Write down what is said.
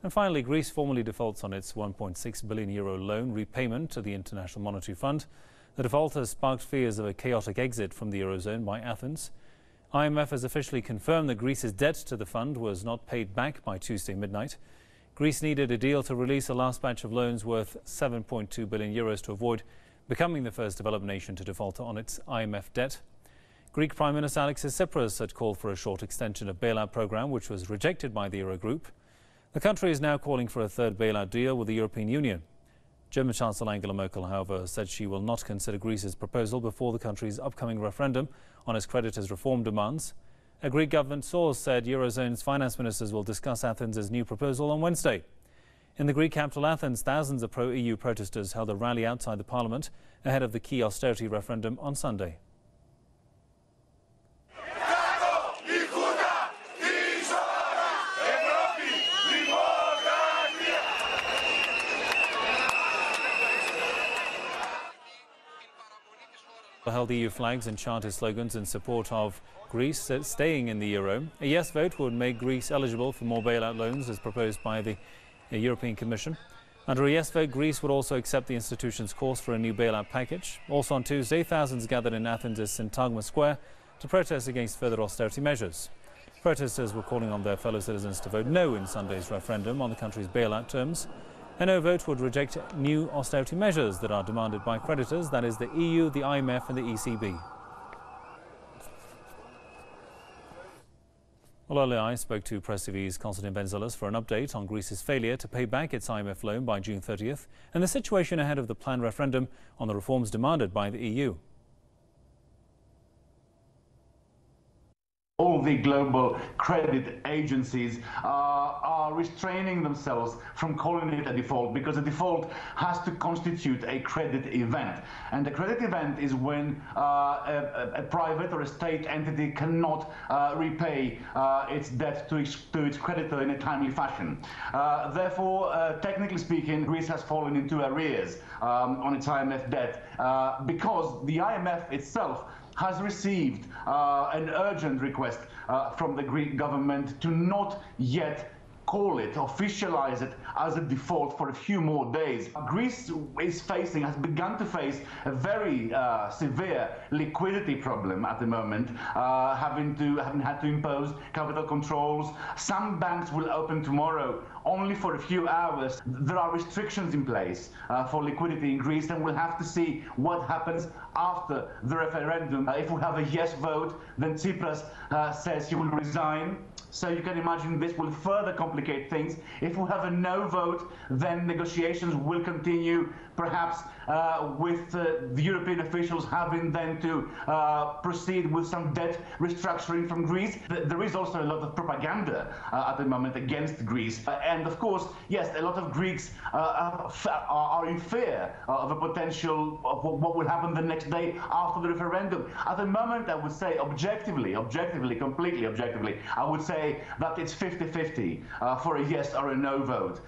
And finally, Greece formally defaults on its €1.6 billion loan repayment to the International Monetary Fund. The default has sparked fears of a chaotic exit from the Eurozone by Athens. IMF has officially confirmed that Greece's debt to the fund was not paid back by Tuesday midnight. Greece needed a deal to release a last batch of loans worth €7.2 billion to avoid becoming the first developed nation to default on its IMF debt. Greek Prime Minister Alexis Tsipras had called for a short extension of bailout programme, which was rejected by the Eurogroup. The country is now calling for a third bailout deal with the European Union. German Chancellor Angela Merkel, however, said she will not consider Greece's proposal before the country's upcoming referendum on its creditors' reform demands. A Greek government source said Eurozone's finance ministers will discuss Athens' new proposal on Wednesday. In the Greek capital Athens, thousands of pro-EU protesters held a rally outside the parliament ahead of the key austerity referendum on Sunday. Held EU flags and chanted slogans in support of Greece staying in the euro. A yes vote would make Greece eligible for more bailout loans as proposed by the European Commission. Under a yes vote, Greece would also accept the institution's course for a new bailout package. Also on Tuesday, thousands gathered in Athens' Syntagma Square to protest against further austerity measures. Protesters were calling on their fellow citizens to vote no in Sunday's referendum on the country's bailout terms. A no vote would reject new austerity measures that are demanded by creditors, that is the EU, the IMF and the ECB. Well, earlier I spoke to Press TV's Konstantin Benzelis for an update on Greece's failure to pay back its IMF loan by June 30th and the situation ahead of the planned referendum on the reforms demanded by the EU. All the global credit agencies are restraining themselves from calling it a default, because a default has to constitute a credit event. And a credit event is when a private or a state entity cannot repay its debt to its creditor in a timely fashion. Therefore, technically speaking, Greece has fallen into arrears on its IMF debt because the IMF itself has received an urgent request from the Greek government to not yet call it, officialize it as a default for a few more days. Greece has begun to face a very severe liquidity problem at the moment, having had to impose capital controls. Some banks will open tomorrow only for a few hours. There are restrictions in place for liquidity in Greece, and we'll have to see what happens after the referendum. If we have a yes vote, then Tsipras says he will resign. So you can imagine this will further complicate things. If we have a no vote, then negotiations will continue, perhaps with the European officials having then to proceed with some debt restructuring from Greece. There is also a lot of propaganda at the moment against Greece. And of course, yes, a lot of Greeks are in fear of a potential of what will happen the next day after the referendum. At the moment, I would say objectively, completely objectively, I would say that it's 50-50 for a yes or a no vote.